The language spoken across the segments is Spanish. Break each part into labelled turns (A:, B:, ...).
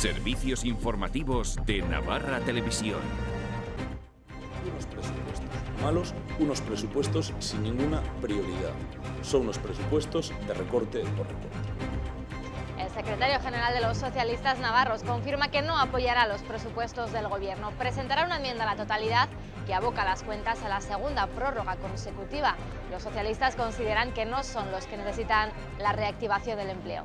A: Servicios informativos de Navarra Televisión.
B: Unos presupuestos malos, unos presupuestos sin ninguna prioridad. Son unos presupuestos de recorte por recorte.
C: El secretario general de los socialistas navarros confirma que no apoyará los presupuestos del gobierno. Presentará una enmienda a la totalidad que aboca las cuentas a la segunda prórroga consecutiva. Los socialistas consideran que no son los que necesitan la reactivación del empleo.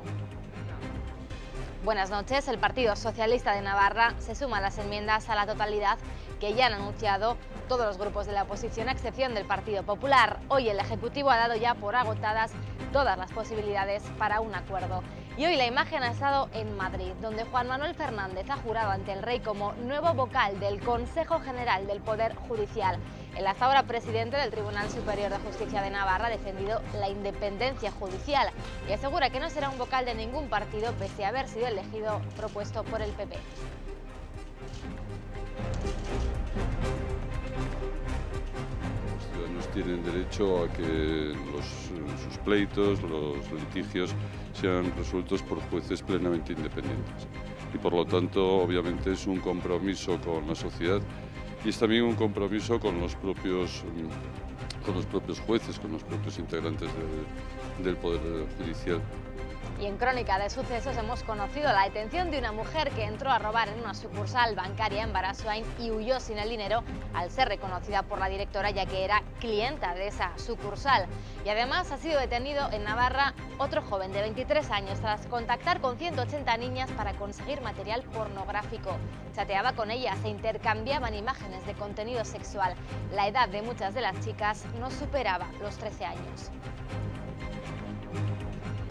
C: Buenas noches. El Partido Socialista de Navarra se suma a las enmiendas a la totalidad que ya han anunciado todos los grupos de la oposición, a excepción del Partido Popular. Hoy el Ejecutivo ha dado ya por agotadas todas las posibilidades para un acuerdo. Y hoy la imagen ha estado en Madrid, donde Juan Manuel Fernández ha jurado ante el rey como nuevo vocal del Consejo General del Poder Judicial. El hasta ahora presidente del Tribunal Superior de Justicia de Navarra ha defendido la independencia judicial y asegura que no será un vocal de ningún partido pese a haber sido elegido propuesto por el PP.
D: Los ciudadanos tienen derecho a que sus pleitos, los litigios sean resueltos por jueces plenamente independientes. Y por lo tanto, obviamente, es un compromiso con la sociedad y es también un compromiso con los propios jueces, con los propios integrantes del Poder Judicial.
C: Y en Crónica de Sucesos hemos conocido la detención de una mujer que entró a robar en una sucursal bancaria en Barassuain y huyó sin el dinero al ser reconocida por la directora, ya que era clienta de esa sucursal. Y además ha sido detenido en Navarra otro joven de 23 años tras contactar con 180 niñas para conseguir material pornográfico. Chateaba con ellas e intercambiaban imágenes de contenido sexual. La edad de muchas de las chicas no superaba los 13 años.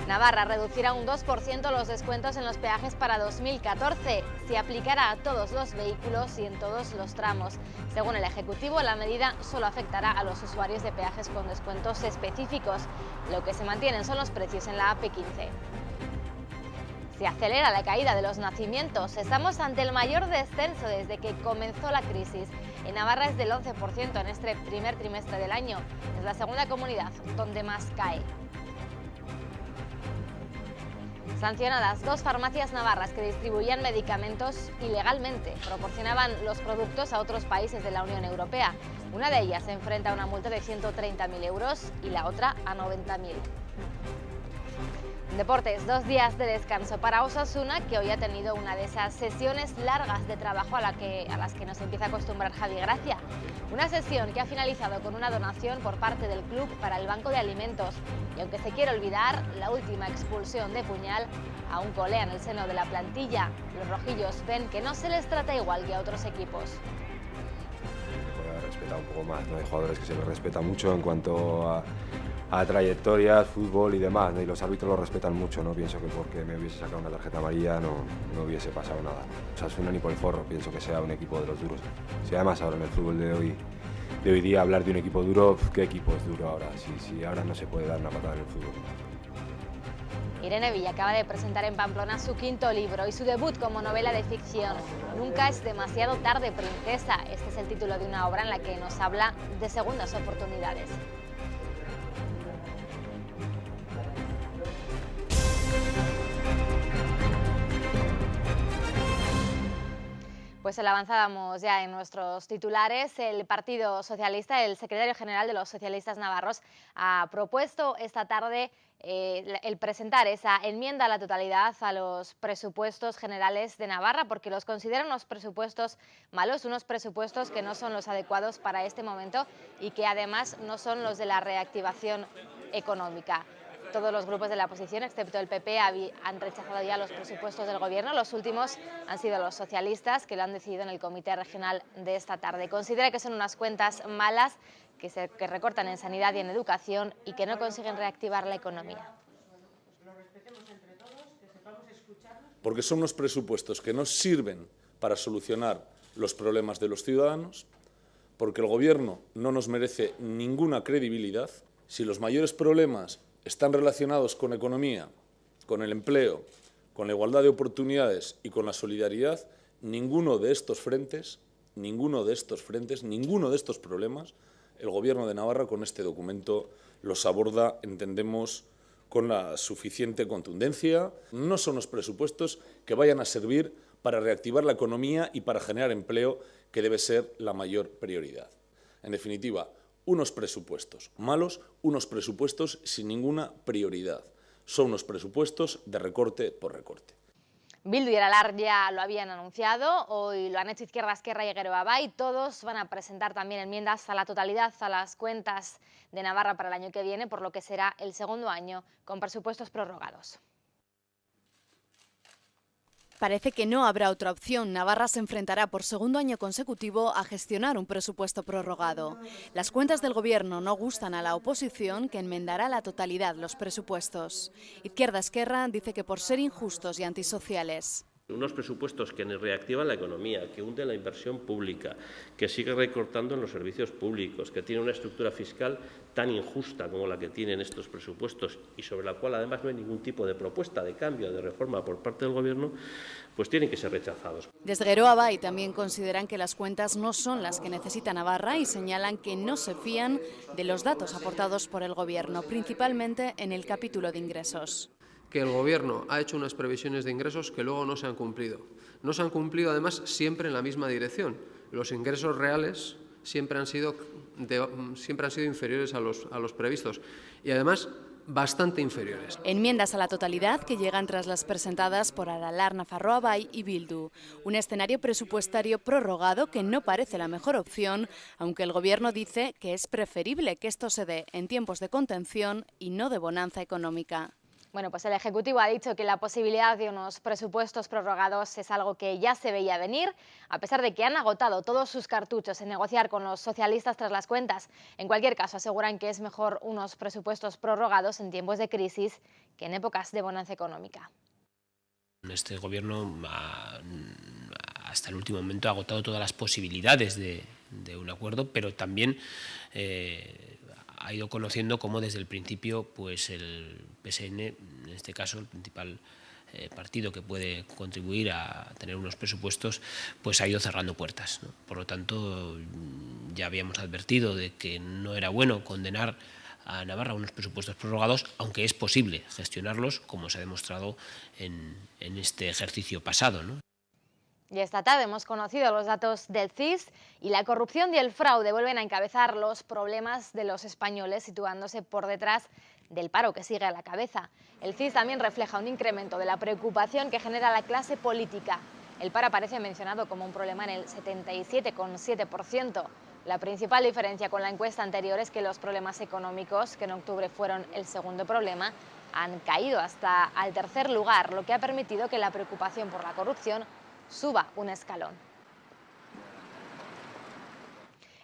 C: Navarra reducirá un 2% los descuentos en los peajes para 2014. Se aplicará a todos los vehículos y en todos los tramos. Según el Ejecutivo, la medida solo afectará a los usuarios de peajes con descuentos específicos. Lo que se mantienen son los precios en la AP15. Se acelera la caída de los nacimientos. Estamos ante el mayor descenso desde que comenzó la crisis. En Navarra es del 11% en este primer trimestre del año. Es la segunda comunidad donde más cae. Sancionadas 2 farmacias navarras que distribuían medicamentos ilegalmente. Proporcionaban los productos a otros países de la Unión Europea. Una de ellas se enfrenta a una multa de 130.000 euros y la otra a 90.000. Deportes, 2 días de descanso para Osasuna, que hoy ha tenido una de esas sesiones largas de trabajo a las que nos empieza a acostumbrar Javi Gracia. Una sesión que ha finalizado con una donación por parte del club para el Banco de Alimentos. Y aunque se quiere olvidar, la última expulsión de Puñal aún colea en el seno de la plantilla. Los rojillos ven que no se les trata igual que a otros equipos.
E: Se puede respetar un poco más, ¿no? Hay jugadores que se les respeta mucho en cuanto a trayectorias, fútbol y demás, ¿no? Y los árbitros lo respetan mucho, ¿no? Pienso que porque me hubiese sacado una tarjeta amarilla no hubiese pasado nada. Osasuna ni por el forro, pienso que sea un equipo de los duros. Si además ahora en el fútbol de hoy día hablar de un equipo duro, ¿qué equipo es duro ahora? Si ahora no se puede dar una patada en el fútbol.
C: Irene Villa acaba de presentar en Pamplona su 5º libro y su debut como novela de ficción. Nunca es demasiado tarde, princesa. Este es el título de una obra en la que nos habla de segundas oportunidades. Pues la avanzábamos ya en nuestros titulares. El Partido Socialista, el secretario general de los socialistas navarros, ha propuesto esta tarde el presentar esa enmienda a la totalidad a los presupuestos generales de Navarra, porque los consideran unos presupuestos malos, unos presupuestos que no son los adecuados para este momento y que además no son los de la reactivación económica. Todos los grupos de la oposición, excepto el PP, han rechazado ya los presupuestos del gobierno. Los últimos han sido los socialistas, que lo han decidido en el comité regional de esta tarde. Considera que son unas cuentas malas, que recortan en sanidad y en educación y que no consiguen reactivar la economía.
B: Porque son unos presupuestos que no sirven para solucionar los problemas de los ciudadanos, porque el gobierno no nos merece ninguna credibilidad. Si los mayores problemas están relacionados con economía, con el empleo, con la igualdad de oportunidades y con la solidaridad, ninguno de estos frentes, ninguno de estos problemas, el Gobierno de Navarra con este documento los aborda, entendemos, con la suficiente contundencia. No son los presupuestos que vayan a servir para reactivar la economía y para generar empleo, que debe ser la mayor prioridad. En definitiva, unos presupuestos malos, unos presupuestos sin ninguna prioridad. Son unos presupuestos de recorte por recorte.
C: Bildu y Aralar ya lo habían anunciado, hoy lo han hecho Izquierda Esquerra y Geroa Bai. Todos van a presentar también enmiendas a la totalidad a las cuentas de Navarra para el año que viene, por lo que será el segundo año con presupuestos prorrogados.
F: Parece que no habrá otra opción. Navarra se enfrentará por segundo año consecutivo a gestionar un presupuesto prorrogado. Las cuentas del Gobierno no gustan a la oposición, que enmendará la totalidad los presupuestos. Izquierda Esquerra dice que por ser injustos y antisociales.
G: Unos presupuestos que reactivan la economía, que hunden la inversión pública, que sigue recortando en los servicios públicos, que tiene una estructura fiscal tan injusta como la que tienen estos presupuestos y sobre la cual además no hay ningún tipo de propuesta de cambio, de reforma por parte del Gobierno, pues tienen que ser rechazados.
F: Desde Geroa Bai también consideran que las cuentas no son las que necesita Navarra y señalan que no se fían de los datos aportados por el Gobierno, principalmente en el capítulo de ingresos.
H: Que el Gobierno ha hecho unas previsiones de ingresos que luego no se han cumplido. No se han cumplido, además, siempre en la misma dirección. Los ingresos reales siempre han sido inferiores a los previstos y, además, bastante inferiores.
F: Enmiendas a la totalidad que llegan tras las presentadas por Aralar, Nafarroa Bai y Bildu. Un escenario presupuestario prorrogado que no parece la mejor opción, aunque el Gobierno dice que es preferible que esto se dé en tiempos de contención y no de bonanza económica.
C: Bueno, pues el Ejecutivo ha dicho que la posibilidad de unos presupuestos prorrogados es algo que ya se veía venir, a pesar de que han agotado todos sus cartuchos en negociar con los socialistas tras las cuentas. En cualquier caso, aseguran que es mejor unos presupuestos prorrogados en tiempos de crisis que en épocas de bonanza económica.
I: Este Gobierno hasta el último momento ha agotado todas las posibilidades de un acuerdo, pero también ha ido conociendo cómo desde el principio pues el PSN, en este caso el principal partido que puede contribuir a tener unos presupuestos, pues ha ido cerrando puertas, ¿no? Por lo tanto, ya habíamos advertido de que no era bueno condenar a Navarra unos presupuestos prorrogados, aunque es posible gestionarlos, como se ha demostrado en este ejercicio pasado, ¿no?
C: Y esta tarde hemos conocido los datos del CIS y la corrupción y el fraude vuelven a encabezar los problemas de los españoles, situándose por detrás del paro que sigue a la cabeza. El CIS también refleja un incremento de la preocupación que genera la clase política. El paro aparece mencionado como un problema en el 77,7%. La principal diferencia con la encuesta anterior es que los problemas económicos, que en octubre fueron el segundo problema, han caído hasta al tercer lugar, lo que ha permitido que la preocupación por la corrupción suba un escalón.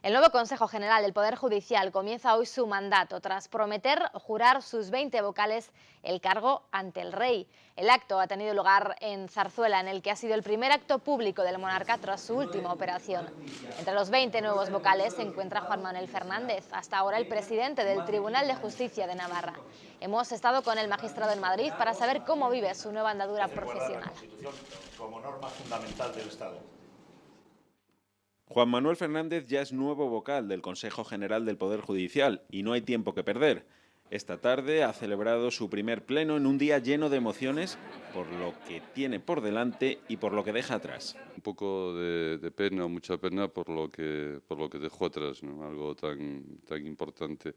C: El nuevo Consejo General del Poder Judicial comienza hoy su mandato tras prometer jurar sus 20 vocales el cargo ante el rey. El acto ha tenido lugar en Zarzuela, en el que ha sido el primer acto público del monarca tras su última operación. Entre los 20 nuevos vocales se encuentra Juan Manuel Fernández, hasta ahora el presidente del Tribunal de Justicia de Navarra. Hemos estado con el magistrado en Madrid para saber cómo vive su nueva andadura profesional.
J: Como norma fundamental del Estado.
K: Juan Manuel Fernández ya es nuevo vocal del Consejo General del Poder Judicial y no hay tiempo que perder. Esta tarde ha celebrado su primer pleno en un día lleno de emociones por lo que tiene por delante y por lo que deja atrás.
D: Un poco de pena, mucha pena por lo que dejó atrás, ¿no? Algo tan importante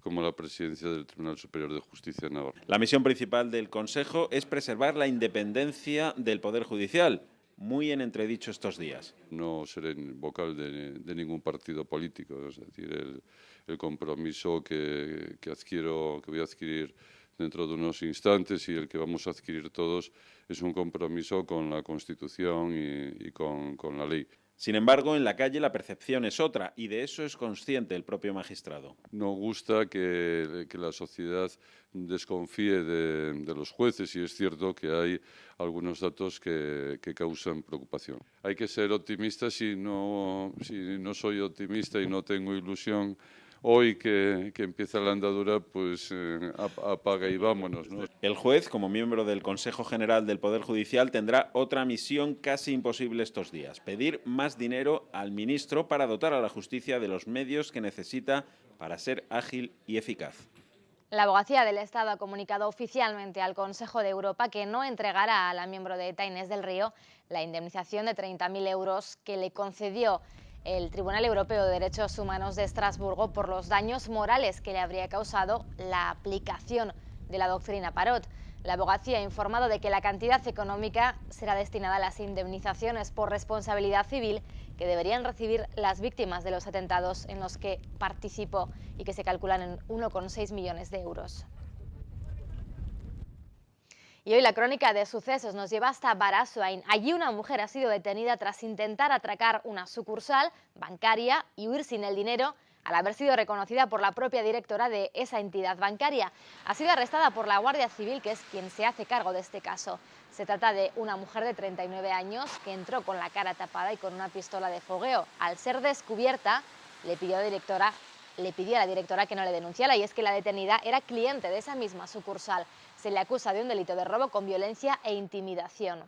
D: como la presidencia del Tribunal Superior de Justicia de Navarra.
K: La misión principal del Consejo es preservar la independencia del Poder Judicial, muy en entredicho estos días.
D: No seré vocal de ningún partido político, es decir, el compromiso que voy a adquirir dentro de unos instantes y el que vamos a adquirir todos es un compromiso con la Constitución y con la ley.
K: Sin embargo, en la calle la percepción es otra y de eso es consciente el propio magistrado.
D: No gusta que la sociedad desconfíe de los jueces y es cierto que hay algunos datos que causan preocupación. Hay que ser optimista. Si no soy optimista y no tengo ilusión, hoy que empieza la andadura, pues apaga y vámonos, ¿no?
K: El juez, como miembro del Consejo General del Poder Judicial, tendrá otra misión casi imposible estos días: pedir más dinero al ministro para dotar a la justicia de los medios que necesita para ser ágil y eficaz.
C: La Abogacía del Estado ha comunicado oficialmente al Consejo de Europa que no entregará a la miembro de ETA, Inés del Río, la indemnización de 30.000 euros que le concedió el Tribunal Europeo de Derechos Humanos de Estrasburgo por los daños morales que le habría causado la aplicación de la doctrina Parot. La abogacía ha informado de que la cantidad económica será destinada a las indemnizaciones por responsabilidad civil que deberían recibir las víctimas de los atentados en los que participó y que se calculan en 1,6 millones de euros. Y hoy la crónica de sucesos nos lleva hasta Barasoain. Allí una mujer ha sido detenida tras intentar atracar una sucursal bancaria y huir sin el dinero al haber sido reconocida por la propia directora de esa entidad bancaria. Ha sido arrestada por la Guardia Civil, que es quien se hace cargo de este caso. Se trata de una mujer de 39 años que entró con la cara tapada y con una pistola de fogueo. Al ser descubierta, le pidió a la directora que no le denunciara, y es que la detenida era cliente de esa misma sucursal. Se le acusa de un delito de robo con violencia e intimidación.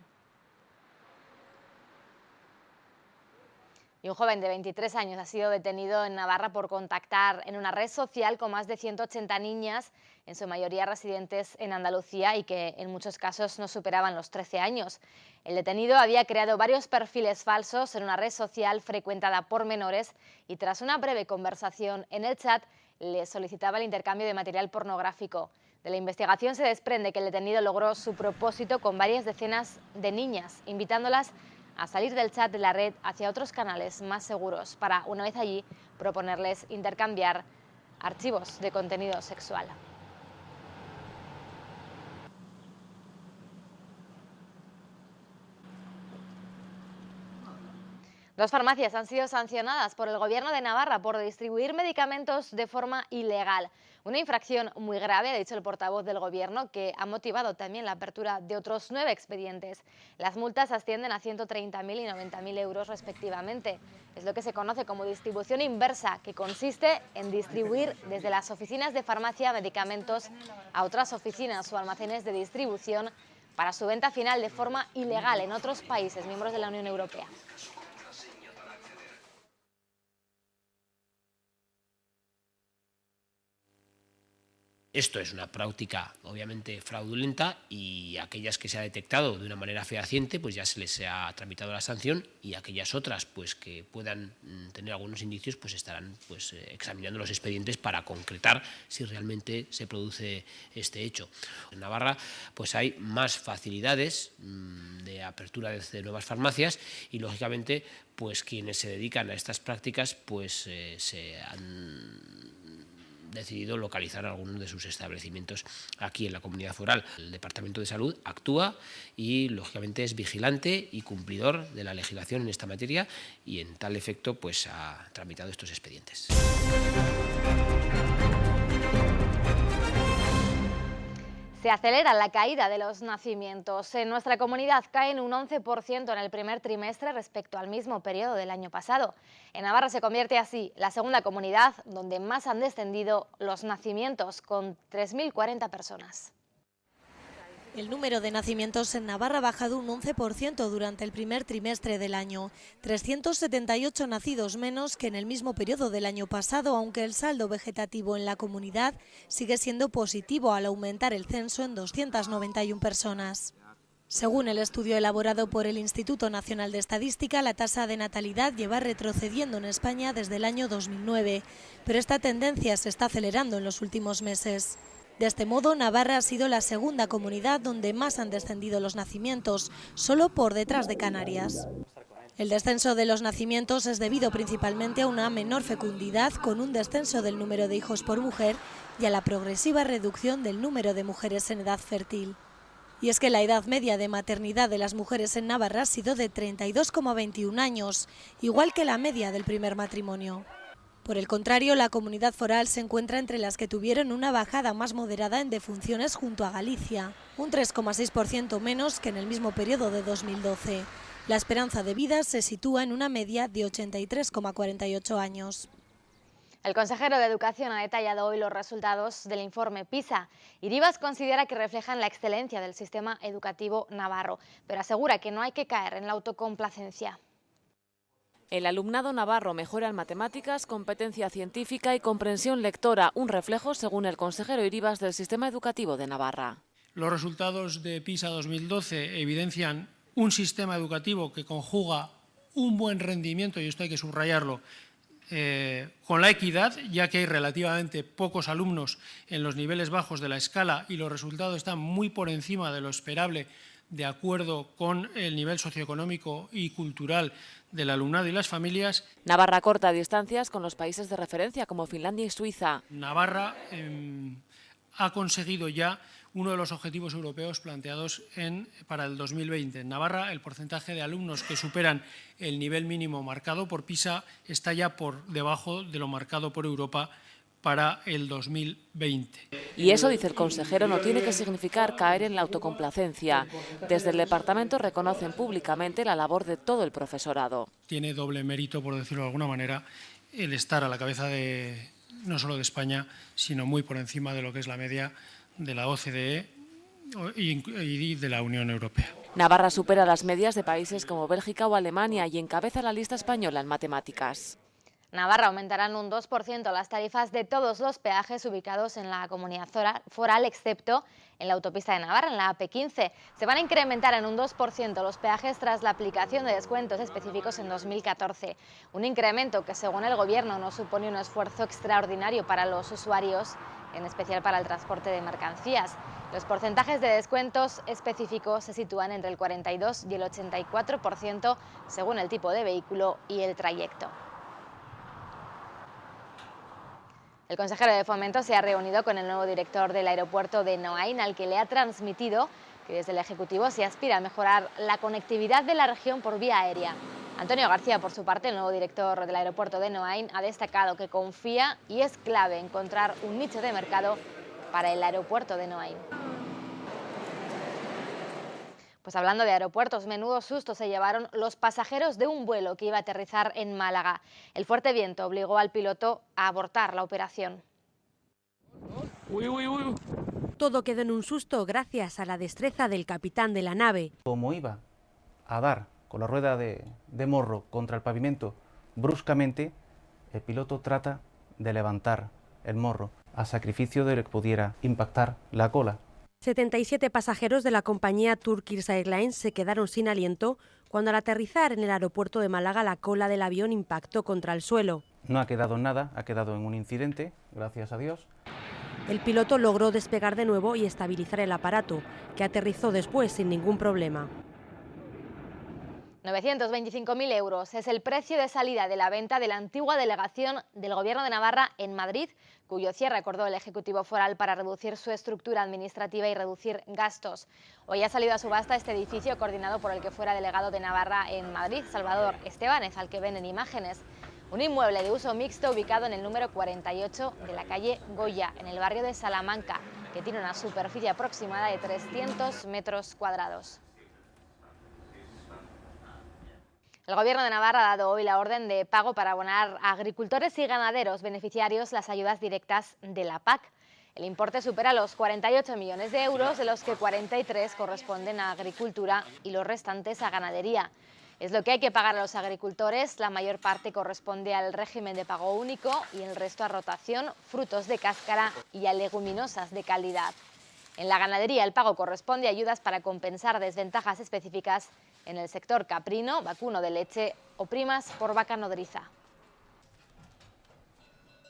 C: Y un joven de 23 años ha sido detenido en Navarra por contactar en una red social con más de 180 niñas, en su mayoría residentes en Andalucía y que en muchos casos no superaban los 13 años. El detenido había creado varios perfiles falsos en una red social frecuentada por menores y tras una breve conversación en el chat le solicitaba el intercambio de material pornográfico. De la investigación se desprende que el detenido logró su propósito con varias decenas de niñas, invitándolas a salir del chat de la red hacia otros canales más seguros para, una vez allí, proponerles intercambiar archivos de contenido sexual. Dos farmacias han sido sancionadas por el Gobierno de Navarra por distribuir medicamentos de forma ilegal. Una infracción muy grave, ha dicho el portavoz del Gobierno, que ha motivado también la apertura de otros 9 expedientes. Las multas ascienden a 130.000 y 90.000 euros respectivamente. Es lo que se conoce como distribución inversa, que consiste en distribuir desde las oficinas de farmacia medicamentos a otras oficinas o almacenes de distribución para su venta final de forma ilegal en otros países miembros de la Unión Europea.
I: Esto es una práctica obviamente fraudulenta y aquellas que se ha detectado de una manera fehaciente pues ya se les ha tramitado la sanción, y aquellas otras pues que puedan tener algunos indicios pues estarán pues examinando los expedientes para concretar si realmente se produce este hecho. En Navarra pues hay más facilidades de apertura de nuevas farmacias y lógicamente pues quienes se dedican a estas prácticas pues se han decidido localizar algunos de sus establecimientos aquí en la comunidad foral. El Departamento de Salud actúa y lógicamente es vigilante y cumplidor de la legislación en esta materia, y en tal efecto pues ha tramitado estos expedientes.
C: Se acelera la caída de los nacimientos. En nuestra comunidad caen un 11% en el primer trimestre respecto al mismo periodo del año pasado. En Navarra se convierte así la segunda comunidad donde más han descendido los nacimientos, con 3.040 personas.
L: El número de nacimientos en Navarra ha bajado un 11% durante el primer trimestre del año. 378 nacidos menos que en el mismo periodo del año pasado, aunque el saldo vegetativo en la comunidad sigue siendo positivo al aumentar el censo en 291 personas. Según el estudio elaborado por el Instituto Nacional de Estadística, la tasa de natalidad lleva retrocediendo en España desde el año 2009, pero esta tendencia se está acelerando en los últimos meses. De este modo, Navarra ha sido la segunda comunidad donde más han descendido los nacimientos, solo por detrás de Canarias. El descenso de los nacimientos es debido principalmente a una menor fecundidad, con un descenso del número de hijos por mujer, y a la progresiva reducción del número de mujeres en edad fértil. Y es que la edad media de maternidad de las mujeres en Navarra ha sido de 32,21 años, igual que la media del primer matrimonio. Por el contrario, la comunidad foral se encuentra entre las que tuvieron una bajada más moderada en defunciones junto a Galicia, un 3,6% menos que en el mismo periodo de 2012. La esperanza de vida se sitúa en una media de 83,48 años.
C: El consejero de Educación ha detallado hoy los resultados del informe PISA. Iribas considera que reflejan la excelencia del sistema educativo navarro, pero asegura que no hay que caer en la autocomplacencia.
M: El alumnado navarro mejora en matemáticas, competencia científica y comprensión lectora, un reflejo, según el consejero Iribas, del sistema educativo de Navarra.
N: Los resultados de PISA 2012 evidencian un sistema educativo que conjuga un buen rendimiento, y esto hay que subrayarlo, con la equidad, ya que hay relativamente pocos alumnos en los niveles bajos de la escala y los resultados están muy por encima de lo esperable de acuerdo con el nivel socioeconómico y cultural del alumnado y las familias.
M: Navarra corta distancias con los países de referencia como Finlandia y Suiza.
N: Navarra ha conseguido ya uno de los objetivos europeos planteados para el 2020. En Navarra, el porcentaje de alumnos que superan el nivel mínimo marcado por PISA está ya por debajo de lo marcado por Europa para el 2020.
M: Y eso, dice el consejero, no tiene que significar caer en la autocomplacencia. Desde el departamento reconocen públicamente la labor de todo el profesorado.
N: Tiene doble mérito, por decirlo de alguna manera, el estar a la cabeza no solo de España, sino muy por encima de lo que es la media de la OCDE y de la Unión Europea.
M: Navarra supera las medias de países como Bélgica o Alemania y encabeza la lista española en matemáticas.
C: Navarra aumentarán un 2% las tarifas de todos los peajes ubicados en la comunidad foral, excepto en la autopista de Navarra, en la AP15. Se van a incrementar en un 2% los peajes tras la aplicación de descuentos específicos en 2014. Un incremento que, según el Gobierno, no supone un esfuerzo extraordinario para los usuarios, en especial para el transporte de mercancías. Los porcentajes de descuentos específicos se sitúan entre el 42 y el 84% según el tipo de vehículo y el trayecto. El consejero de Fomento se ha reunido con el nuevo director del aeropuerto de Noain, al que le ha transmitido que desde el Ejecutivo se aspira a mejorar la conectividad de la región por vía aérea. Antonio García, por su parte, el nuevo director del aeropuerto de Noain, ha destacado que confía y es clave encontrar un nicho de mercado para el aeropuerto de Noain. Pues hablando de aeropuertos, menudo susto se llevaron los pasajeros de un vuelo que iba a aterrizar en Málaga. El fuerte viento obligó al piloto a abortar la operación.
O: Todo quedó en un susto gracias a la destreza del capitán de la nave.
P: Como iba a dar con la rueda de morro contra el pavimento bruscamente, el piloto trata de levantar el morro a sacrificio de lo que pudiera impactar la cola.
O: 77 pasajeros de la compañía Turkish Airlines se quedaron sin aliento cuando al aterrizar en el aeropuerto de Málaga la cola del avión impactó contra el suelo.
P: No ha quedado en nada, ha quedado en un incidente, gracias a Dios.
O: El piloto logró despegar de nuevo y estabilizar el aparato, que aterrizó después sin ningún problema.
C: 925.000 euros es el precio de salida de la venta de la antigua delegación del Gobierno de Navarra en Madrid, cuyo cierre acordó el Ejecutivo Foral para reducir su estructura administrativa y reducir gastos. Hoy ha salido a subasta este edificio coordinado por el que fuera delegado de Navarra en Madrid, Salvador Estebanez, al que ven en imágenes. Un inmueble de uso mixto ubicado en el número 48 de la calle Goya, en el barrio de Salamanca, que tiene una superficie aproximada de 300 metros cuadrados. El Gobierno de Navarra ha dado hoy la orden de pago para abonar a agricultores y ganaderos beneficiarios las ayudas directas de la PAC. El importe supera los 48 millones de euros, de los que 43 corresponden a agricultura y los restantes a ganadería. Es lo que hay que pagar a los agricultores, la mayor parte corresponde al régimen de pago único y el resto a rotación, frutos de cáscara y a leguminosas de calidad. En la ganadería el pago corresponde a ayudas para compensar desventajas específicas en el sector caprino, vacuno de leche o primas por vaca nodriza.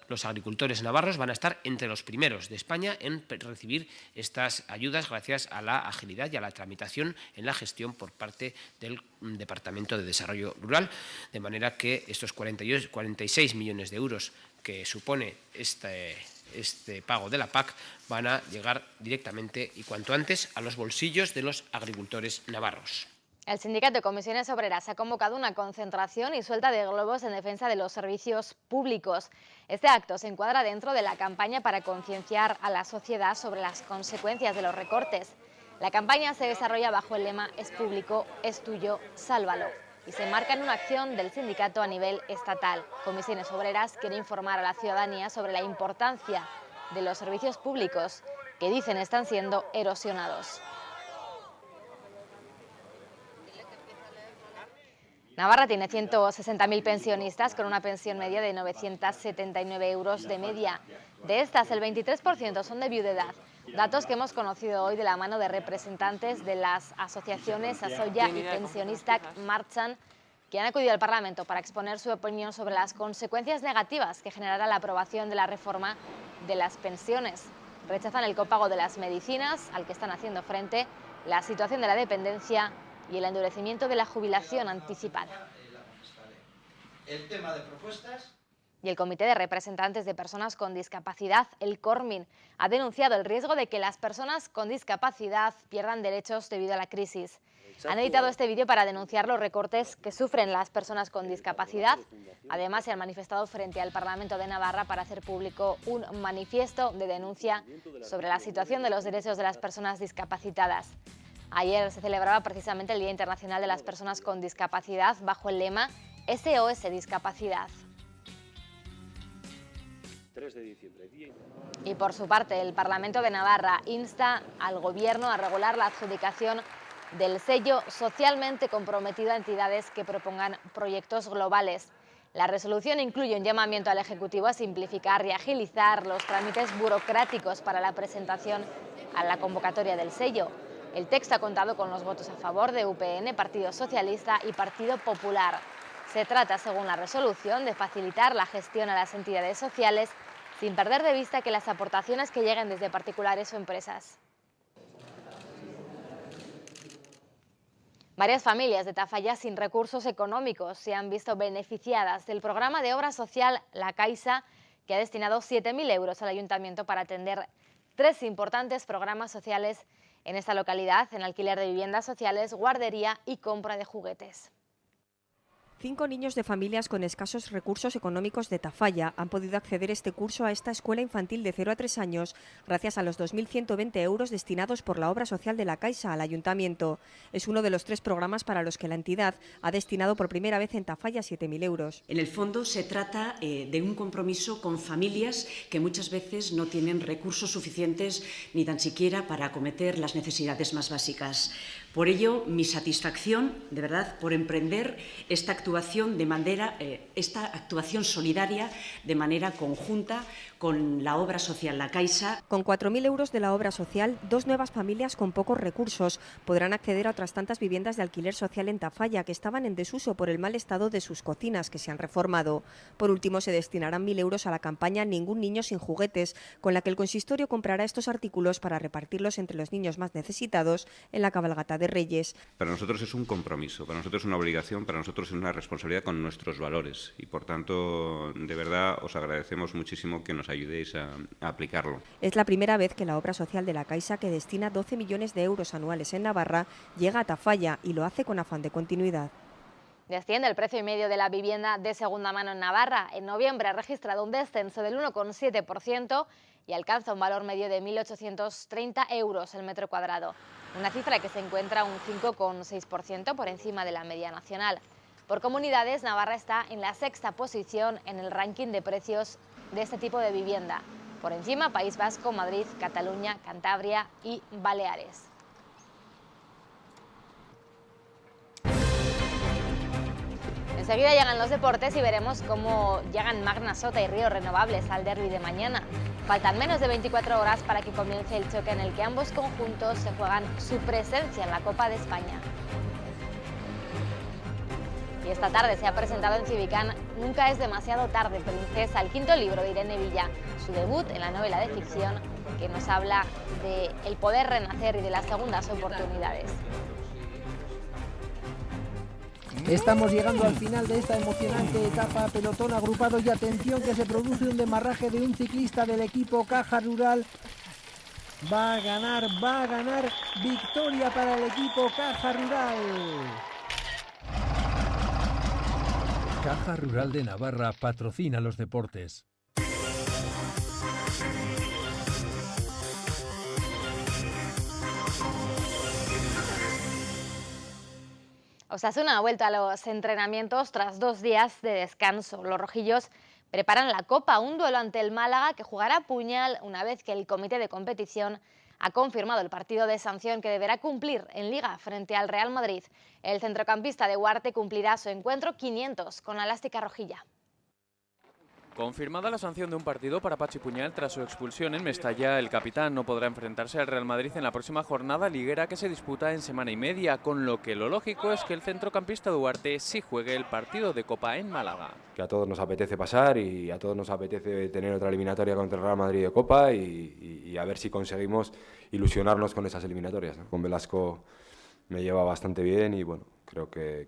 I: Los agricultores navarros van a estar entre los primeros de España en recibir estas ayudas gracias a la agilidad y a la tramitación en la gestión por parte del Departamento de Desarrollo Rural, de manera que estos 46 millones de euros que supone este pago de la PAC van a llegar directamente y cuanto antes a los bolsillos de los agricultores navarros.
C: El Sindicato de Comisiones Obreras ha convocado una concentración y suelta de globos en defensa de los servicios públicos. Este acto se encuadra dentro de la campaña para concienciar a la sociedad sobre las consecuencias de los recortes. La campaña se desarrolla bajo el lema "Es público, es tuyo, sálvalo", y se enmarca en una acción del sindicato a nivel estatal. Comisiones Obreras quiere informar a la ciudadanía sobre la importancia de los servicios públicos, que dicen están siendo erosionados. Navarra tiene 160.000 pensionistas con una pensión media de 979 euros de media. De estas, el 23% son de viudedad. Datos que hemos conocido hoy de la mano de representantes de las asociaciones Asoya y Pensionistak Marchan, que han acudido al Parlamento para exponer su opinión sobre las consecuencias negativas que generará la aprobación de la reforma de las pensiones. Rechazan el copago de las medicinas, al que están haciendo frente, la situación de la dependencia y el endurecimiento de la jubilación anticipada.
Q: El tema de propuestas.
C: Y el Comité de Representantes de Personas con Discapacidad, el CORMIN, ha denunciado el riesgo de que las personas con discapacidad pierdan derechos debido a la crisis. Han editado este vídeo para denunciar los recortes que sufren las personas con discapacidad. Además, se han manifestado frente al Parlamento de Navarra para hacer público un manifiesto de denuncia sobre la situación de los derechos de las personas discapacitadas. Ayer se celebraba precisamente el Día Internacional de las Personas con Discapacidad bajo el lema SOS Discapacidad.
R: 3 de diciembre.
C: Y por su parte, el Parlamento de Navarra insta al Gobierno a regular la adjudicación del sello socialmente comprometido a entidades que propongan proyectos globales. La resolución incluye un llamamiento al Ejecutivo a simplificar y agilizar los trámites burocráticos para la presentación a la convocatoria del sello. El texto ha contado con los votos a favor de UPN, Partido Socialista y Partido Popular. Se trata, según la resolución, de facilitar la gestión a las entidades sociales sin perder de vista que las aportaciones que lleguen desde particulares o empresas. Varias familias de Tafalla sin recursos económicos se han visto beneficiadas del programa de obra social La Caixa, que ha destinado 7.000 euros al ayuntamiento para atender 3 importantes programas sociales en esta localidad, en alquiler de viviendas sociales, guardería y compra de juguetes.
S: 5 niños de familias con escasos recursos económicos de Tafalla han podido acceder este curso a esta escuela infantil de 0 a 3 años gracias a los 2.120 euros destinados por la obra social de La Caixa al ayuntamiento. Es uno de los 3 programas para los que la entidad ha destinado por primera vez en Tafalla 7.000 euros.
T: En el fondo se trata de un compromiso con familias que muchas veces no tienen recursos suficientes ni tan siquiera para acometer las necesidades más básicas. Por ello, mi satisfacción, de verdad, por emprender esta actuación solidaria de manera conjunta con la obra social La Caixa.
S: Con 4.000 euros de la obra social, 2 nuevas familias con pocos recursos podrán acceder a otras tantas viviendas de alquiler social en Tafalla que estaban en desuso por el mal estado de sus cocinas que se han reformado. Por último, se destinarán 1.000 euros a la campaña Ningún niño sin juguetes, con la que el consistorio comprará estos artículos para repartirlos entre los niños más necesitados en la cabalgata de Reyes.
U: Para nosotros es un compromiso, para nosotros es una obligación, para nosotros es una responsabilidad con nuestros valores y, por tanto, de verdad os agradecemos muchísimo que nos ayudéis a aplicarlo.
S: Es la primera vez que la obra social de La Caixa, que destina 12 millones de euros anuales en Navarra, llega a Tafalla y lo hace con afán de continuidad.
C: Desciende el precio medio de la vivienda de segunda mano en Navarra. En noviembre ha registrado un descenso del 1,7% y alcanza un valor medio de 1.830 euros el metro cuadrado, una cifra que se encuentra un 5,6% por encima de la media nacional. Por comunidades, Navarra está en la 6ª posición en el ranking de precios de este tipo de vivienda. Por encima, País Vasco, Madrid, Cataluña, Cantabria y Baleares. Enseguida llegan los deportes y veremos cómo llegan Magna Sota y Ríos Renovables al derbi de mañana. Faltan menos de 24 horas para que comience el choque en el que ambos conjuntos se juegan su presencia en la Copa de España. Y esta tarde se ha presentado en Civicán Nunca es demasiado tarde, Princesa, el 5º libro de Irene Villa, su debut en la novela de ficción que nos habla de el poder renacer y de las segundas oportunidades.
V: Estamos llegando al final de esta emocionante etapa, pelotón agrupado y atención que se produce un demarraje de un ciclista del equipo Caja Rural. Va a ganar, victoria para el equipo Caja Rural.
W: Caja Rural de Navarra patrocina los deportes.
C: Osasuna ha vuelto a los entrenamientos tras 2 días de descanso. Los rojillos preparan la Copa, un duelo ante el Málaga que jugará a puñal una vez que el comité de competición ha confirmado el partido de sanción que deberá cumplir en Liga frente al Real Madrid. El centrocampista de Huarte cumplirá su encuentro 500 con la elástica rojilla.
A: Confirmada la sanción de un partido para Pachi Puñal tras su expulsión en Mestalla, el capitán no podrá enfrentarse al Real Madrid en la próxima jornada liguera que se disputa en semana y media, con lo que lo lógico es que el centrocampista Duarte sí juegue el partido de Copa en Málaga.
E: Que a todos nos apetece pasar y a todos nos apetece tener otra eliminatoria contra el Real Madrid de Copa y a ver si conseguimos ilusionarnos con esas eliminatorias, ¿no? Con Velasco me lleva bastante bien y bueno, creo que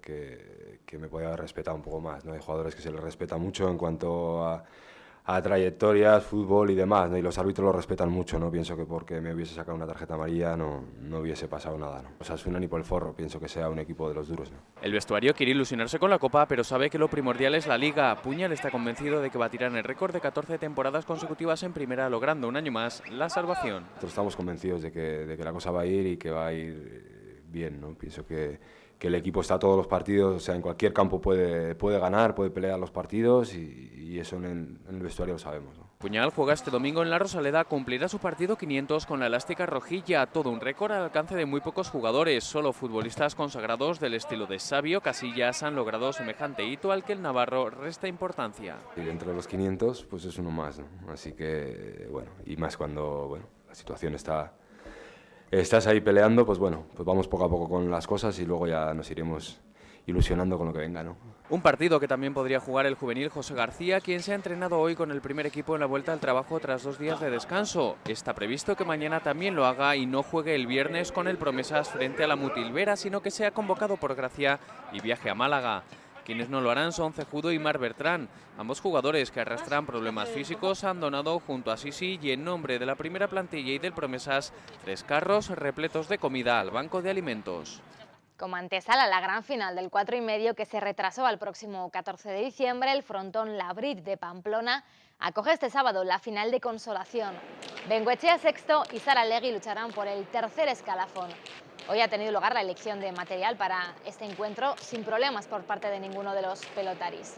E: me podía haber respetado un poco más, ¿no? Hay jugadores que se les respeta mucho en cuanto a trayectorias, fútbol y demás, ¿no? Y los árbitros lo respetan mucho, ¿no? Pienso que porque me hubiese sacado una tarjeta amarilla no hubiese pasado nada, ¿no? Osasuna ni por el forro, pienso que sea un equipo de los duros, ¿no?
A: El vestuario quiere ilusionarse con la Copa, pero sabe que lo primordial es la Liga. Puñal está convencido de que batirán el récord de 14 temporadas consecutivas en primera, logrando un año más la salvación.
E: Nosotros estamos convencidos de que la cosa va a ir y que va a ir bien, ¿no? Pienso que el equipo está a todos los partidos, o sea, en cualquier campo puede ganar, puede pelear los partidos y eso en el vestuario lo sabemos, ¿no?
A: Puñal juega este domingo en la Rosaleda, cumplirá su partido 500 con la elástica rojilla, todo un récord al alcance de muy pocos jugadores. Solo futbolistas consagrados del estilo de Sabio, Casillas han logrado semejante hito al que el navarro resta importancia.
E: Y dentro de los 500, pues es uno más, ¿no? Así que, bueno, y más cuando, bueno, la situación estás ahí peleando, pues bueno, pues vamos poco a poco con las cosas y luego ya nos iremos ilusionando con lo que venga, ¿no?
A: Un partido que también podría jugar el juvenil José García, quien se ha entrenado hoy con el primer equipo en la vuelta al trabajo tras 2 días de descanso. Está previsto que mañana también lo haga y no juegue el viernes con el Promesas frente a la Mutilvera, sino que sea convocado por Gracia y viaje a Málaga. Quienes no lo harán son Cejudo y Mar Bertrán. Ambos jugadores que arrastran problemas físicos han donado junto a Sisi y en nombre de la primera plantilla y del Promesas 3 carros repletos de comida al banco de alimentos.
C: Como antesala la gran final del 4,5 que se retrasó al próximo 14 de diciembre, el frontón Labrit de Pamplona acoge este sábado la final de consolación. Bengoechea sexto y Saralegui lucharán por el tercer escalafón. Hoy ha tenido lugar la elección de material para este encuentro sin problemas por parte de ninguno de los pelotaris.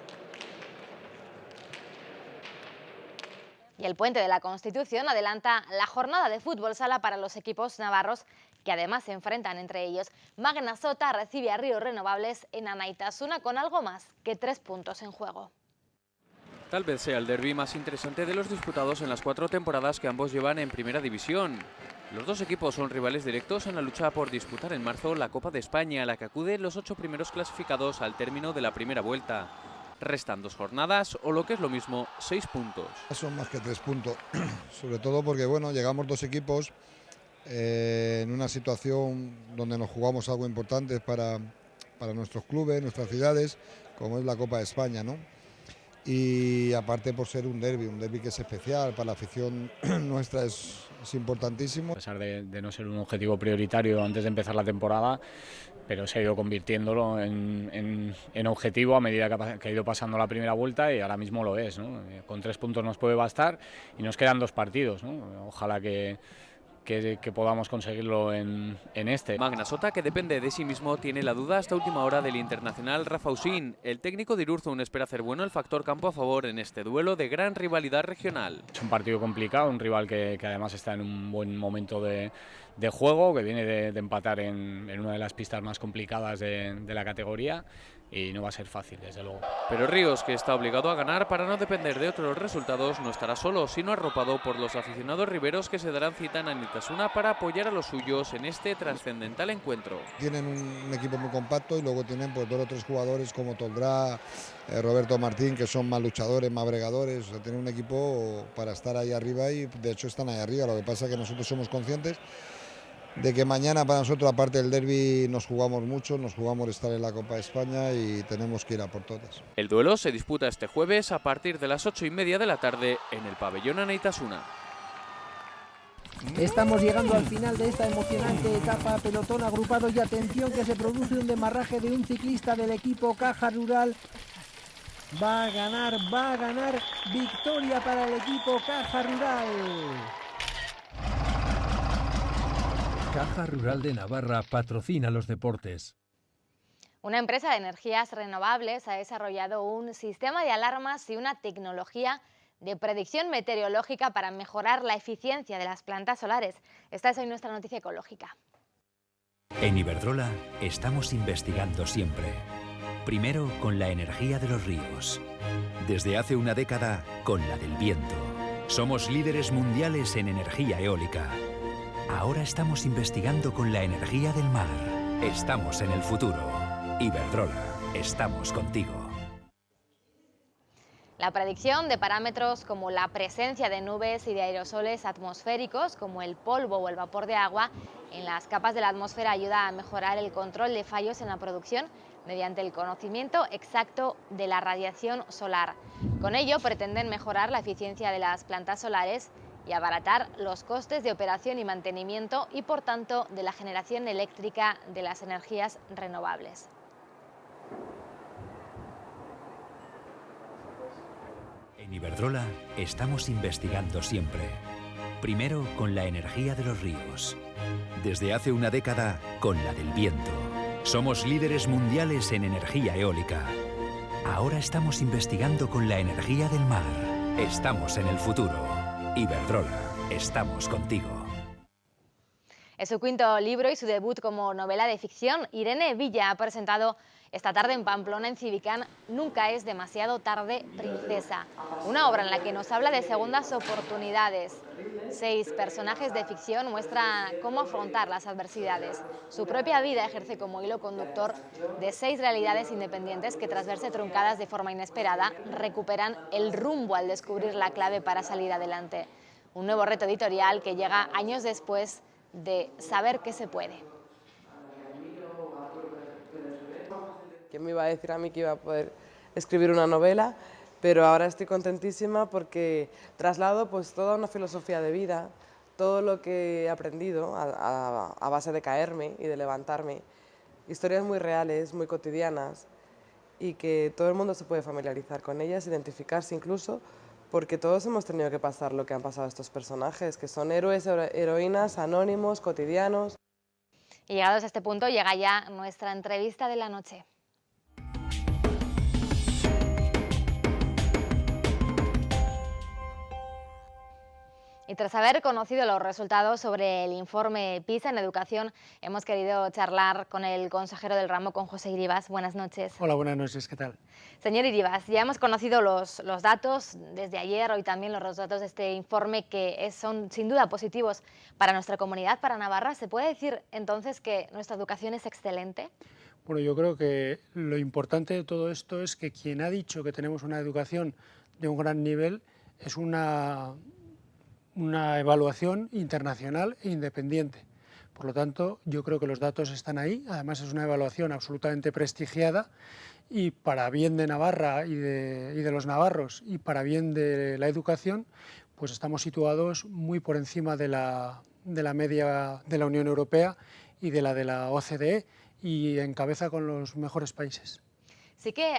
C: Y el Puente de la Constitución adelanta la jornada de fútbol sala para los equipos navarros que además se enfrentan entre ellos. Magnasota recibe a Ríos Renovables en Anaitasuna con algo más que 3 puntos en juego.
A: Tal vez sea el derbi más interesante de los disputados en las 4 temporadas que ambos llevan en Primera División. Los dos equipos son rivales directos en la lucha por disputar en marzo la Copa de España, a la que acuden los 8 primeros clasificados al término de la primera vuelta. Restan 2 jornadas o, lo que es lo mismo, 6 puntos.
R: Son más que 3 puntos, sobre todo porque bueno, llegamos 2 equipos en una situación donde nos jugamos algo importante para nuestros clubes, nuestras ciudades, como es la Copa de España, ¿no? Y aparte por ser un derbi que es especial, para la afición nuestra es importantísimo.
X: A pesar de no ser un objetivo prioritario antes de empezar la temporada, pero se ha ido convirtiéndolo en objetivo a medida que ha ido pasando la primera vuelta y ahora mismo lo es, ¿no? Con 3 puntos nos puede bastar y nos quedan 2 partidos, ¿no? Ojalá que podamos conseguirlo en este.
A: Magnasota, que depende de sí mismo, tiene la duda hasta última hora del internacional Rafa Usín. El técnico de Irurzun espera hacer bueno el factor campo a favor en este duelo de gran rivalidad regional.
X: Es un partido complicado, un rival que además está en un buen momento de juego, que viene de empatar en una de las pistas más complicadas de la categoría y no va a ser fácil, desde luego.
A: Pero Ríos, que está obligado a ganar para no depender de otros resultados, no estará solo, sino arropado por los aficionados riberos que se darán cita en Anaitasuna para apoyar a los suyos en este trascendental encuentro.
R: Tienen un equipo muy compacto y luego tienen pues 2 o 3 jugadores como Toldrá, Roberto Martín, que son más luchadores, más bregadores. O sea, tienen un equipo para estar ahí arriba y de hecho están ahí arriba. Lo que pasa es que nosotros somos conscientes de que mañana para nosotros, aparte del derbi, nos jugamos mucho, nos jugamos estar en la Copa de España y tenemos que ir a por todas.
A: El duelo se disputa este jueves a partir de las 8:30 de la tarde en el pabellón Anaitasuna.
V: Estamos llegando al final de esta emocionante etapa, pelotón agrupado y atención que se produce un demarraje de un ciclista del equipo Caja Rural. Va a ganar, victoria para el equipo Caja Rural.
W: Caja Rural de Navarra patrocina los deportes.
C: Una empresa de energías renovables ha desarrollado un sistema de alarmas y una tecnología de predicción meteorológica para mejorar la eficiencia de las plantas solares. Esta es hoy nuestra noticia ecológica.
B: En Iberdrola estamos investigando siempre. Primero con la energía de los ríos. Desde hace una década con la del viento. Somos líderes mundiales en energía eólica. Ahora estamos investigando con la energía del mar. Estamos en el futuro. Iberdrola, estamos contigo.
C: La predicción de parámetros como la presencia de nubes y de aerosoles atmosféricos, como el polvo o el vapor de agua, en las capas de la atmósfera ayuda a mejorar el control de fallos en la producción mediante el conocimiento exacto de la radiación solar. Con ello pretenden mejorar la eficiencia de las plantas solares y abaratar los costes de operación y mantenimiento y, por tanto, de la generación eléctrica de las energías renovables.
B: En Iberdrola estamos investigando siempre. Primero con la energía de los ríos. Desde hace una década con la del viento. Somos líderes mundiales en energía eólica. Ahora estamos investigando con la energía del mar. Estamos en el futuro. Iberdrola, estamos contigo.
C: Es su quinto libro y su debut como novela de ficción. Irene Villa ha presentado esta tarde en Pamplona, en Civicán, Nunca es demasiado tarde, princesa. Una obra en la que nos habla de segundas oportunidades. 6 personajes de ficción muestran cómo afrontar las adversidades. Su propia vida ejerce como hilo conductor de 6 realidades independientes que, tras verse truncadas de forma inesperada, recuperan el rumbo al descubrir la clave para salir adelante. Un nuevo reto editorial que llega años después de Saber que se puede.
F: ¿Quién me iba a decir a mí que iba a poder escribir una novela? Pero ahora estoy contentísima porque traslado pues toda una filosofía de vida, todo lo que he aprendido a base de caerme y de levantarme, historias muy reales, muy cotidianas y que todo el mundo se puede familiarizar con ellas, identificarse incluso, porque todos hemos tenido que pasar lo que han pasado estos personajes, que son héroes, heroínas, anónimos, cotidianos.
C: Y llegados a este punto llega ya nuestra entrevista de la noche. Y tras haber conocido los resultados sobre el informe PISA en educación, hemos querido charlar con el consejero del ramo, con José Iribas. Buenas noches.
N: Hola, buenas noches, ¿qué tal?
C: Señor Iribas, ya hemos conocido los datos desde ayer, hoy también los datos de este informe que son sin duda positivos para nuestra comunidad, para Navarra. ¿Se puede decir entonces que nuestra educación es excelente?
N: Bueno, yo creo que lo importante de todo esto es que quien ha dicho que tenemos una educación de un gran nivel es una evaluación internacional e independiente. Por lo tanto, yo creo que los datos están ahí. Además, es una evaluación absolutamente prestigiada y para bien de Navarra y de los navarros y para bien de la educación, pues estamos situados muy por encima de la media de la Unión Europea y de la OCDE y en cabeza con los mejores países.
C: Sí que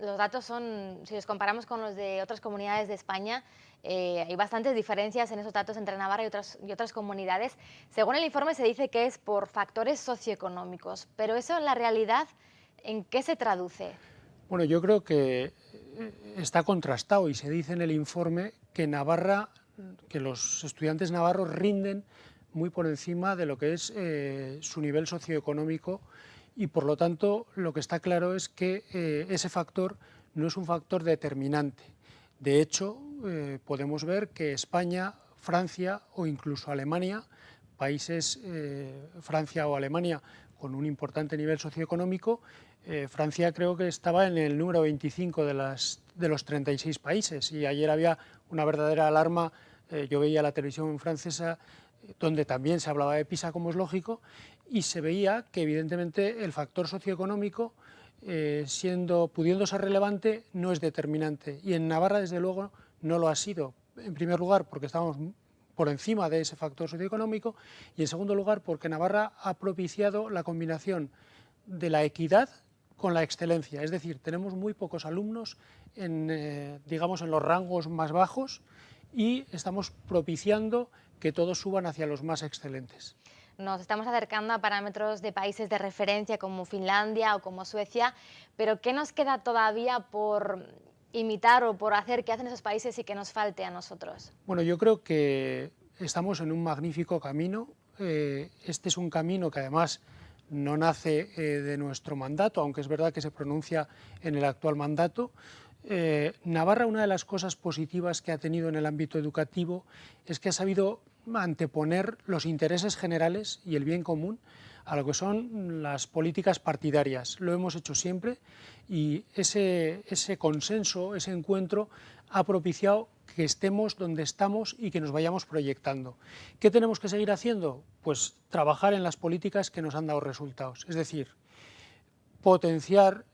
C: los datos son, si los comparamos con los de otras comunidades de España, hay bastantes diferencias en esos datos entre Navarra y otras comunidades. Según el informe se dice que es por factores socioeconómicos, pero eso en la realidad, ¿en qué se traduce?
N: Bueno, yo creo que está contrastado y se dice en el informe que los estudiantes navarros rinden muy por encima de lo que es su nivel socioeconómico y por lo tanto lo que está claro es que ese factor no es un factor determinante. De hecho, podemos ver que España, Francia o incluso Alemania, países, Francia o Alemania con un importante nivel socioeconómico, Francia creo que estaba en el número 25 de los 36 países y ayer había una verdadera alarma, yo veía la televisión francesa donde también se hablaba de PISA, como es lógico, y se veía que evidentemente el factor socioeconómico, pudiendo ser relevante, no es determinante. Y en Navarra, desde luego, no lo ha sido. En primer lugar, porque estamos por encima de ese factor socioeconómico, y en segundo lugar, porque Navarra ha propiciado la combinación de la equidad con la excelencia. Es decir, tenemos muy pocos alumnos digamos, en los rangos más bajos y estamos propiciando que todos suban hacia los más excelentes.
C: Nos estamos acercando a parámetros de países de referencia como Finlandia o como Suecia, pero ¿qué nos queda todavía por imitar o por hacer que hacen esos países y que nos falte a nosotros?
N: Bueno, yo creo que estamos en un magnífico camino. Este es un camino que además no nace de nuestro mandato, aunque es verdad que se pronuncia en el actual mandato. Navarra, una de las cosas positivas que ha tenido en el ámbito educativo es que ha sabido anteponer los intereses generales y el bien común a lo que son las políticas partidarias. Lo hemos hecho siempre y ese consenso, ese encuentro ha propiciado que estemos donde estamos y que nos vayamos proyectando. ¿Qué tenemos que seguir haciendo? Pues trabajar en las políticas que nos han dado resultados, es decir, potenciar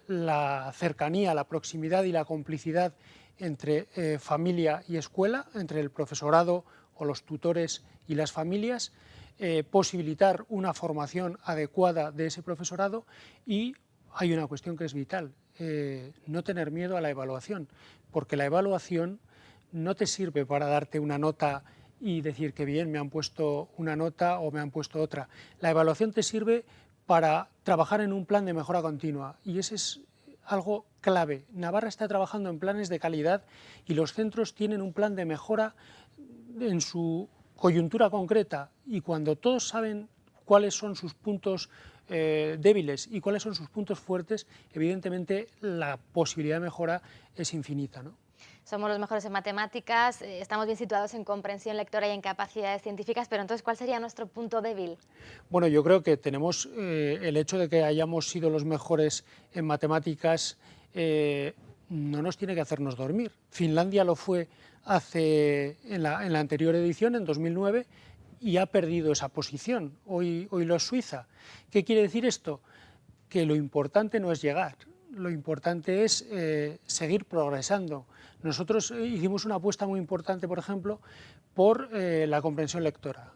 N: la cercanía, la proximidad y la complicidad entre familia y escuela, entre el profesorado o los tutores y las familias, posibilitar una formación adecuada de ese profesorado y hay una cuestión que es vital, no tener miedo a la evaluación, porque la evaluación no te sirve para darte una nota y decir que bien, me han puesto una nota o me han puesto otra. La evaluación te sirve para trabajar en un plan de mejora continua y ese es algo clave. Navarra está trabajando en planes de calidad y los centros tienen un plan de mejora en su coyuntura concreta y cuando todos saben cuáles son sus puntos débiles y cuáles son sus puntos fuertes, evidentemente la posibilidad de mejora es infinita, ¿no?
C: Somos los mejores en matemáticas, estamos bien situados en comprensión lectora y en capacidades científicas, pero entonces, ¿cuál sería nuestro punto débil?
N: Bueno, yo creo que tenemos el hecho de que hayamos sido los mejores en matemáticas no nos tiene que hacernos dormir. Finlandia lo fue en la anterior edición, en 2009, y ha perdido esa posición. Hoy lo es Suiza. ¿Qué quiere decir esto? Que lo importante no es llegar, lo importante es seguir progresando. Nosotros hicimos una apuesta muy importante, por ejemplo, por la comprensión lectora.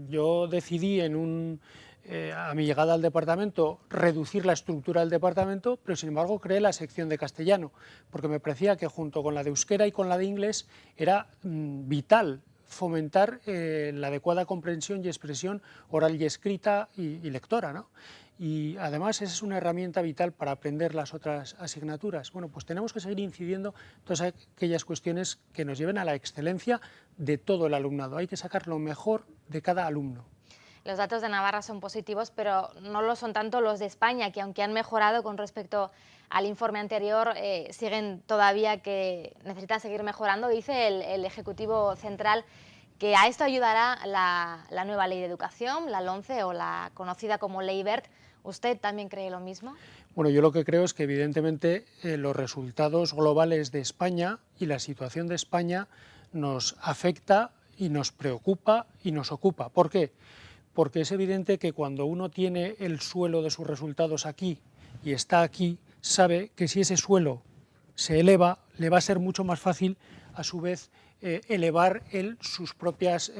N: Yo decidí a mi llegada al departamento reducir la estructura del departamento, pero sin embargo creé la sección de castellano, porque me parecía que junto con la de euskera y con la de inglés era vital fomentar la adecuada comprensión y expresión oral y escrita y lectora, ¿no? Y además esa es una herramienta vital para aprender las otras asignaturas. Bueno, pues tenemos que seguir incidiendo en todas aquellas cuestiones que nos lleven a la excelencia de todo el alumnado. Hay que sacar lo mejor de cada alumno.
C: Los datos de Navarra son positivos, pero no lo son tanto los de España, que aunque han mejorado con respecto al informe anterior, siguen todavía que necesitan seguir mejorando. Dice el Ejecutivo Central que a esto ayudará la nueva Ley de Educación, la LOMCE o la conocida como Ley Wert. ¿Usted también cree lo mismo?
N: Bueno, yo lo que creo es que evidentemente los resultados globales de España y la situación de España nos afecta y nos preocupa y nos ocupa. ¿Por qué? Porque es evidente que cuando uno tiene el suelo de sus resultados aquí y está aquí, sabe que si ese suelo se eleva, le va a ser mucho más fácil, a su vez, elevar sus propias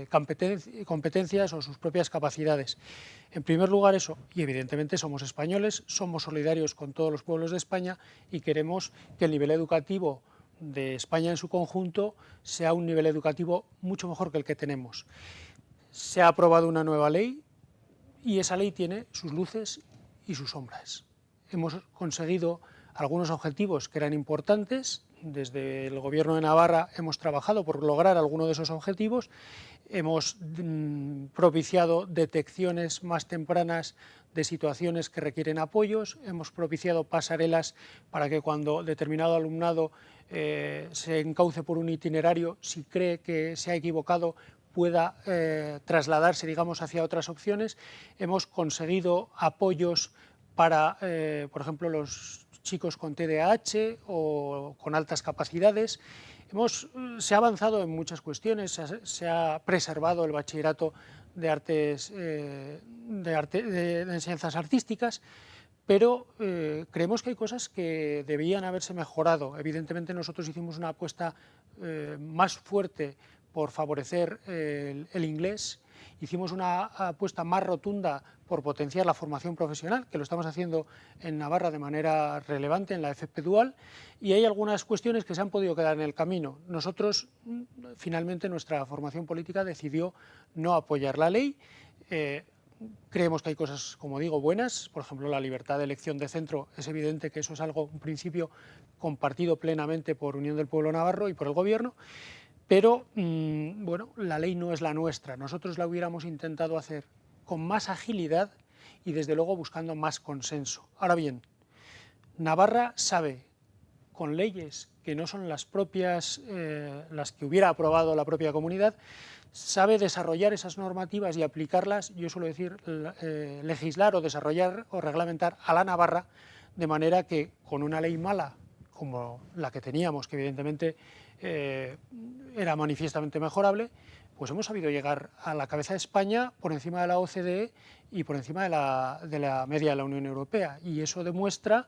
N: competencias o sus propias capacidades. En primer lugar eso, y evidentemente somos españoles, somos solidarios con todos los pueblos de España y queremos que el nivel educativo de España en su conjunto sea un nivel educativo mucho mejor que el que tenemos. Se ha aprobado una nueva ley y esa ley tiene sus luces y sus sombras. Hemos conseguido algunos objetivos que eran importantes. Desde el Gobierno de Navarra hemos trabajado por lograr alguno de esos objetivos, hemos propiciado detecciones más tempranas de situaciones que requieren apoyos, hemos propiciado pasarelas para que cuando determinado alumnado se encauce por un itinerario, si cree que se ha equivocado, pueda trasladarse, digamos, hacia otras opciones. Hemos conseguido apoyos para, por ejemplo, los chicos con TDAH o con altas capacidades. Se ha avanzado en muchas cuestiones, se ha preservado el bachillerato de artes, de enseñanzas artísticas, pero creemos que hay cosas que debían haberse mejorado. Evidentemente nosotros hicimos una apuesta más fuerte por favorecer el inglés, hicimos una apuesta más rotunda por potenciar la formación profesional, que lo estamos haciendo en Navarra de manera relevante en la FP Dual, y hay algunas cuestiones que se han podido quedar en el camino. Nosotros, finalmente, nuestra formación política decidió no apoyar la ley. creemos que hay cosas, como digo, buenas. Por ejemplo, la libertad de elección de centro. Es evidente que eso es algo, un principio compartido plenamente por Unión del Pueblo Navarro y por el Gobierno. Pero, bueno, la ley no es la nuestra. Nosotros la hubiéramos intentado hacer con más agilidad y, desde luego, buscando más consenso. Ahora bien, Navarra sabe, con leyes que no son las propias, las que hubiera aprobado la propia comunidad, sabe desarrollar esas normativas y aplicarlas, yo suelo decir, legislar o desarrollar o reglamentar a la Navarra, de manera que con una ley mala como la que teníamos, que evidentemente era manifiestamente mejorable, pues hemos sabido llegar a la cabeza de España por encima de la OCDE y por encima de la media de la Unión Europea, y eso demuestra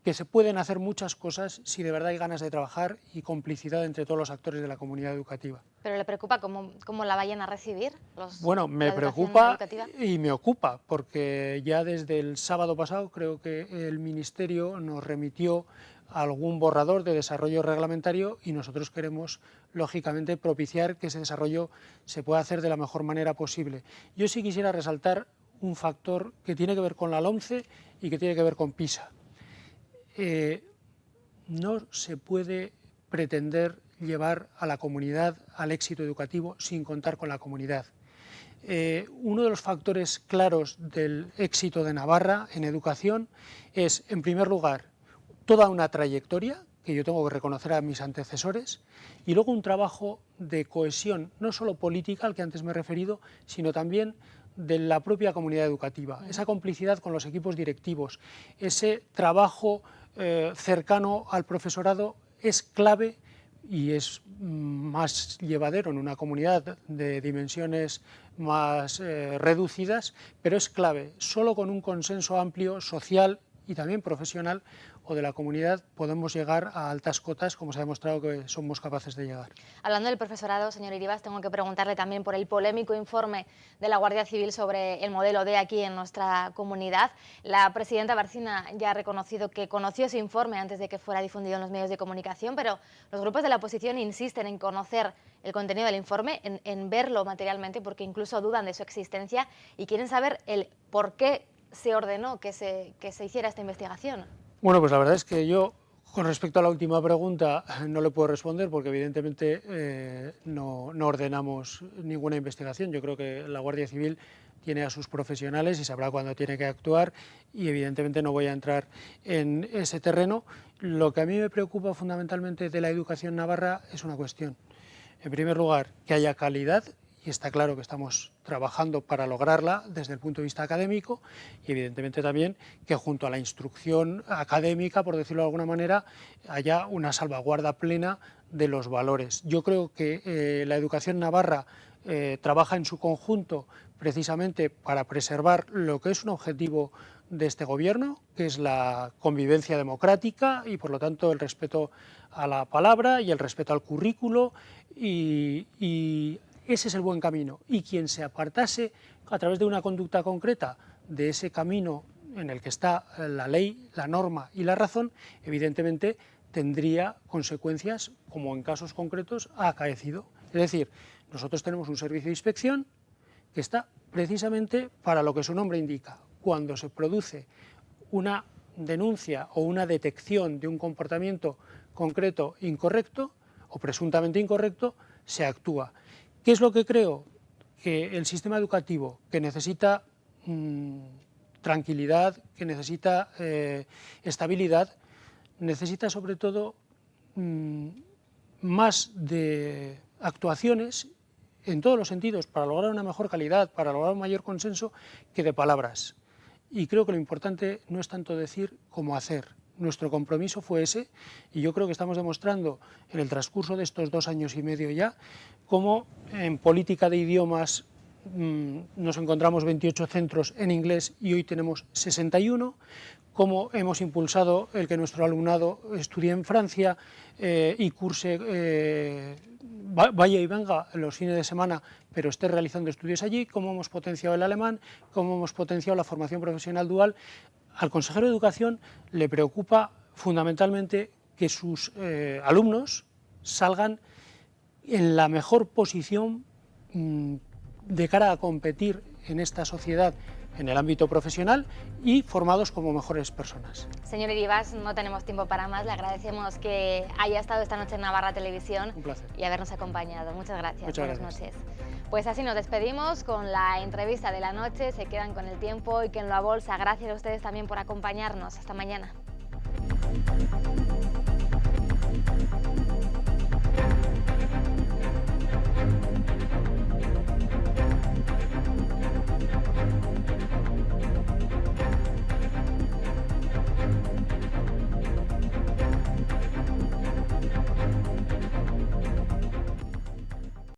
N: que se pueden hacer muchas cosas si de verdad hay ganas de trabajar y complicidad entre todos los actores de la comunidad educativa.
C: ¿Pero le preocupa cómo la vayan a recibir?
N: Bueno, me preocupa y me ocupa, porque ya desde el sábado pasado creo que el Ministerio nos remitió algún borrador de desarrollo reglamentario y nosotros queremos, lógicamente, propiciar que ese desarrollo se pueda hacer de la mejor manera posible. Yo sí quisiera resaltar un factor que tiene que ver con la LOMCE y que tiene que ver con PISA. No se puede pretender llevar a la comunidad al éxito educativo sin contar con la comunidad. Uno de los factores claros del éxito de Navarra en educación es, en primer lugar, toda una trayectoria que yo tengo que reconocer a mis antecesores, y luego un trabajo de cohesión, no solo política, al que antes me he referido, sino también de la propia comunidad educativa, esa complicidad con los equipos directivos, ese trabajo cercano al profesorado es clave y es más llevadero en una comunidad de dimensiones más reducidas, pero es clave. Solo con un consenso amplio, social y también profesional o de la comunidad podemos llegar a altas cotas, como se ha demostrado que somos capaces de llegar.
C: Hablando del profesorado, señor Iribas, tengo que preguntarle también por el polémico informe de la Guardia Civil sobre el modelo D aquí en nuestra comunidad. La presidenta Barcina ya ha reconocido que conoció ese informe antes de que fuera difundido en los medios de comunicación, pero los grupos de la oposición insisten en conocer el contenido del informe, en verlo materialmente, porque incluso dudan de su existencia y quieren saber el por qué se ordenó que se hiciera esta investigación.
N: Bueno, pues la verdad es que yo, con respecto a la última pregunta, no le puedo responder porque evidentemente no ordenamos ninguna investigación. Yo creo que la Guardia Civil tiene a sus profesionales y sabrá cuándo tiene que actuar y evidentemente no voy a entrar en ese terreno. Lo que a mí me preocupa fundamentalmente de la educación navarra es una cuestión. En primer lugar, que haya calidad. Y está claro que estamos trabajando para lograrla desde el punto de vista académico y evidentemente también que junto a la instrucción académica, por decirlo de alguna manera, haya una salvaguarda plena de los valores. Yo creo que la educación navarra trabaja en su conjunto precisamente para preservar lo que es un objetivo de este gobierno, que es la convivencia democrática y por lo tanto el respeto a la palabra y el respeto al currículo y ese es el buen camino, y quien se apartase a través de una conducta concreta de ese camino en el que está la ley, la norma y la razón, evidentemente tendría consecuencias como en casos concretos ha acaecido. Es decir, nosotros tenemos un servicio de inspección que está precisamente para lo que su nombre indica. Cuando se produce una denuncia o una detección de un comportamiento concreto incorrecto o presuntamente incorrecto, se actúa. ¿Qué es lo que creo? Que el sistema educativo, que necesita tranquilidad, que necesita estabilidad, necesita sobre todo más de actuaciones en todos los sentidos para lograr una mejor calidad, para lograr un mayor consenso, que de palabras. Y creo que lo importante no es tanto decir como hacer. Nuestro compromiso fue ese y yo creo que estamos demostrando en el transcurso de estos 2 años y medio ya cómo en política de idiomas nos encontramos 28 centros en inglés y hoy tenemos 61, cómo hemos impulsado el que nuestro alumnado estudie en Francia y curse, vaya y venga los fines de semana, pero esté realizando estudios allí, cómo hemos potenciado el alemán, cómo hemos potenciado la formación profesional dual. Al consejero de Educación le preocupa fundamentalmente que sus alumnos salgan en la mejor posición de cara a competir en esta sociedad en el ámbito profesional y formados como mejores personas.
C: Señor Iribarz, no tenemos tiempo para más. Le agradecemos que haya estado esta noche en Navarra Televisión.
N: Un placer.
C: Y habernos acompañado. Muchas gracias.
N: Muchas
C: Buenas
N: gracias.
C: noches. Pues así nos despedimos con la entrevista de la noche. Se quedan con el tiempo y que en la bolsa. Gracias a ustedes también por acompañarnos. Hasta mañana.